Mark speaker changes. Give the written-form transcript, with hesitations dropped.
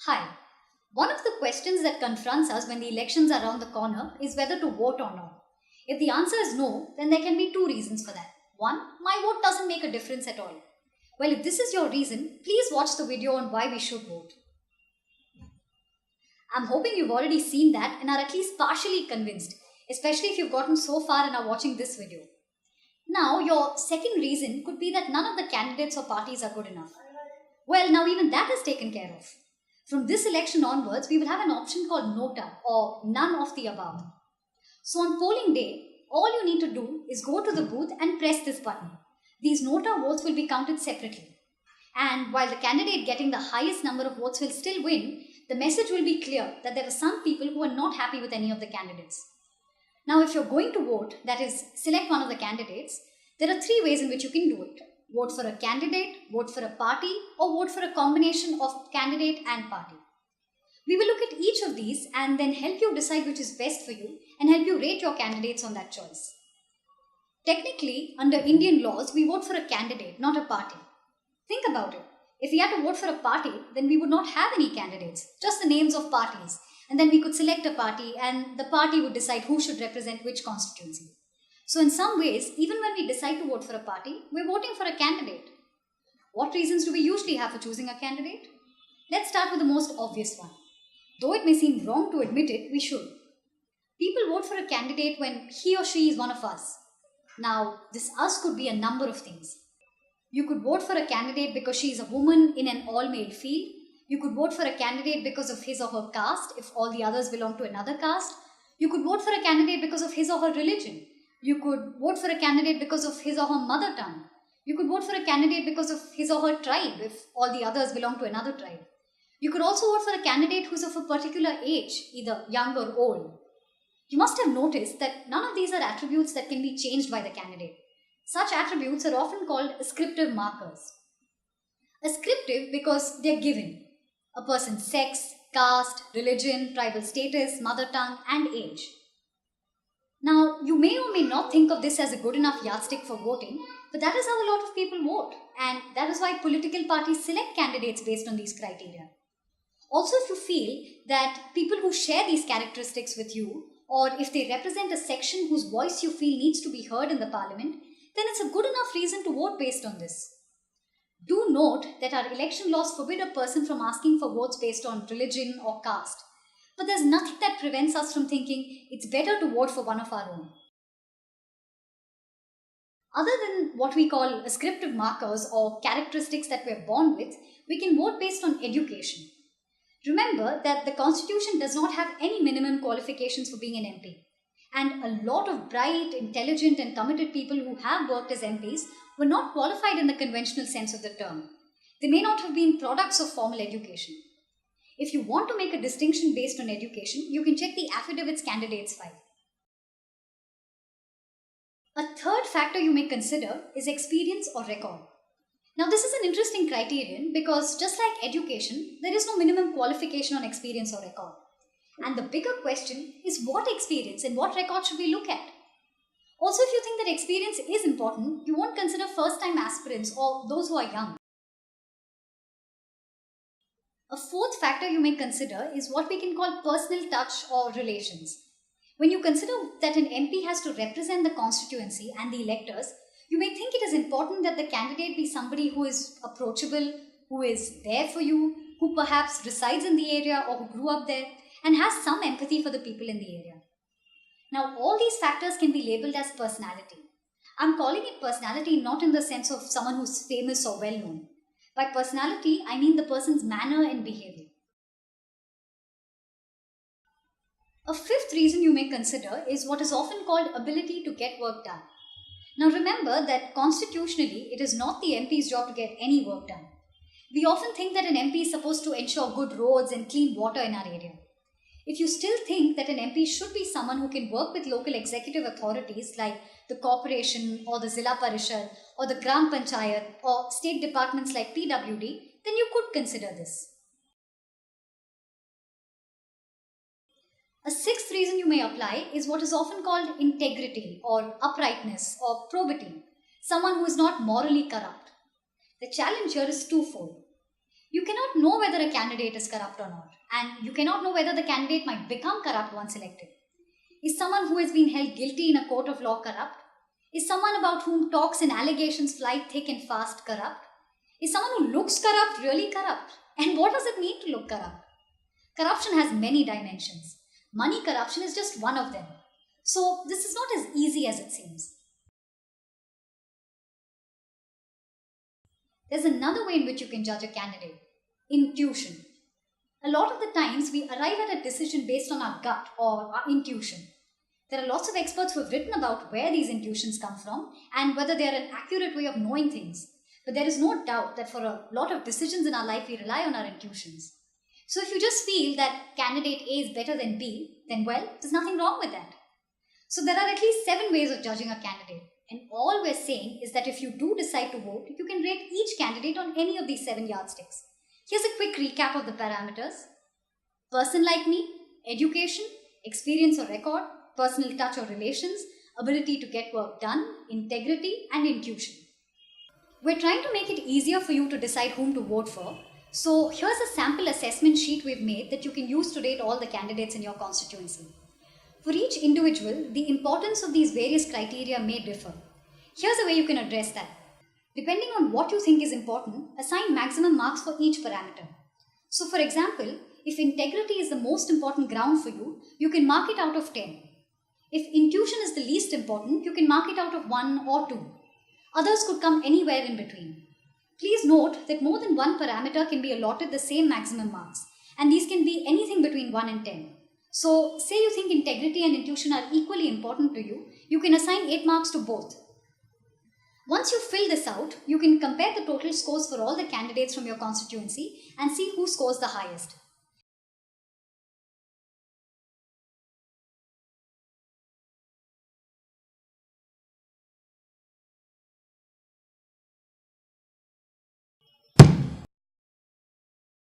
Speaker 1: Hi. One of the questions that confronts us when the elections are around the corner is whether to vote or not. If the answer is no, then there can be two reasons for that. One, my vote doesn't make a difference at all. Well, if this is your reason, please watch the video on why we should vote. I'm hoping you've already seen that and are at least partially convinced, especially if you've gotten so far and are watching this video. Now, your second reason could be that none of the candidates or parties are good enough. Well, now even that is taken care of. From this election onwards, we will have an option called NOTA, or none of the above. So on polling day, all you need to do is go to the booth and press this button. These NOTA votes will be counted separately. And while the candidate getting the highest number of votes will still win, the message will be clear that there were some people who are not happy with any of the candidates. Now, if you're going to vote, that is, select one of the candidates, there are three ways in which you can do it. Vote for a candidate, vote for a party, or vote for a combination of candidate and party. We will look at each of these and then help you decide which is best for you and help you rate your candidates on that choice. Technically, under Indian laws, we vote for a candidate, not a party. Think about it. If we had to vote for a party, then we would not have any candidates, just the names of parties. And then we could select a party and the party would decide who should represent which constituency. So in some ways, even when we decide to vote for a party, we're voting for a candidate. What reasons do we usually have for choosing a candidate? Let's start with the most obvious one. Though it may seem wrong to admit it, we should. People vote for a candidate when he or she is one of us. Now, this us could be a number of things. You could vote for a candidate because she is a woman in an all-male field. You could vote for a candidate because of his or her caste, if all the others belong to another caste. You could vote for a candidate because of his or her religion. You could vote for a candidate because of his or her mother tongue. You could vote for a candidate because of his or her tribe, if all the others belong to another tribe. You could also vote for a candidate who is of a particular age, either young or old. You must have noticed that none of these are attributes that can be changed by the candidate. Such attributes are often called ascriptive markers. Ascriptive because they are given. A person's sex, caste, religion, tribal status, mother tongue, and age. Now, you may or may not think of this as a good enough yardstick for voting, but that is how a lot of people vote, and that is why political parties select candidates based on these criteria. Also, if you feel that people who share these characteristics with you, or if they represent a section whose voice you feel needs to be heard in the parliament, then it's a good enough reason to vote based on this. Do note that our election laws forbid a person from asking for votes based on religion or caste. But there's nothing that prevents us from thinking it's better to vote for one of our own. Other than what we call ascriptive markers or characteristics that we're born with, we can vote based on education. Remember that the Constitution does not have any minimum qualifications for being an MP. And a lot of bright, intelligent and committed people who have worked as MPs were not qualified in the conventional sense of the term. They may not have been products of formal education. If you want to make a distinction based on education, you can check the affidavits candidates file. A third factor you may consider is experience or record. Now this is an interesting criterion because just like education, there is no minimum qualification on experience or record. And the bigger question is what experience and what record should we look at? Also, if you think that experience is important, you won't consider first-time aspirants or those who are young. A fourth factor you may consider is what we can call personal touch or relations. When you consider that an MP has to represent the constituency and the electors, you may think it is important that the candidate be somebody who is approachable, who is there for you, who perhaps resides in the area or who grew up there, and has some empathy for the people in the area. Now, all these factors can be labeled as personality. I'm calling it personality not in the sense of someone who's famous or well-known. By personality, I mean the person's manner and behavior. A fifth reason you may consider is what is often called ability to get work done. Now remember that constitutionally, it is not the MP's job to get any work done. We often think that an MP is supposed to ensure good roads and clean water in our area. If you still think that an MP should be someone who can work with local executive authorities like the corporation or the Zilla Parishad or the Gram Panchayat or state departments like PWD, then you could consider this. A sixth reason you may apply is what is often called integrity or uprightness or probity, someone who is not morally corrupt. The challenge here is twofold. You cannot know whether a candidate is corrupt or not, and you cannot know whether the candidate might become corrupt once elected. Is someone who has been held guilty in a court of law corrupt? Is someone about whom talks and allegations fly thick and fast corrupt? Is someone who looks corrupt really corrupt? And what does it mean to look corrupt? Corruption has many dimensions. Money corruption is just one of them. So this is not as easy as it seems. There's another way in which you can judge a candidate. Intuition. A lot of the times we arrive at a decision based on our gut or our intuition. There are lots of experts who have written about where these intuitions come from and whether they are an accurate way of knowing things. But there is no doubt that for a lot of decisions in our life, we rely on our intuitions. So if you just feel that candidate A is better than B, then well, there's nothing wrong with that. So there are at least 7 ways of judging a candidate. And all we're saying is that if you do decide to vote, you can rate each candidate on any of these 7 yardsticks. Here's a quick recap of the parameters. Person like me, education, experience or record, personal touch or relations, ability to get work done, integrity and intuition. We're trying to make it easier for you to decide whom to vote for. So here's a sample assessment sheet we've made that you can use to rate all the candidates in your constituency. For each individual, the importance of these various criteria may differ. Here's a way you can address that. Depending on what you think is important, assign maximum marks for each parameter. So for example, if integrity is the most important ground for you, you can mark it out of 10. If intuition is the least important, you can mark it out of 1 or 2. Others could come anywhere in between. Please note that more than one parameter can be allotted the same maximum marks, and these can be anything between 1 and 10. So, say you think integrity and intuition are equally important to you, you can assign 8 marks to both. Once you fill this out, you can compare the total scores for all the candidates from your constituency and see who scores the highest.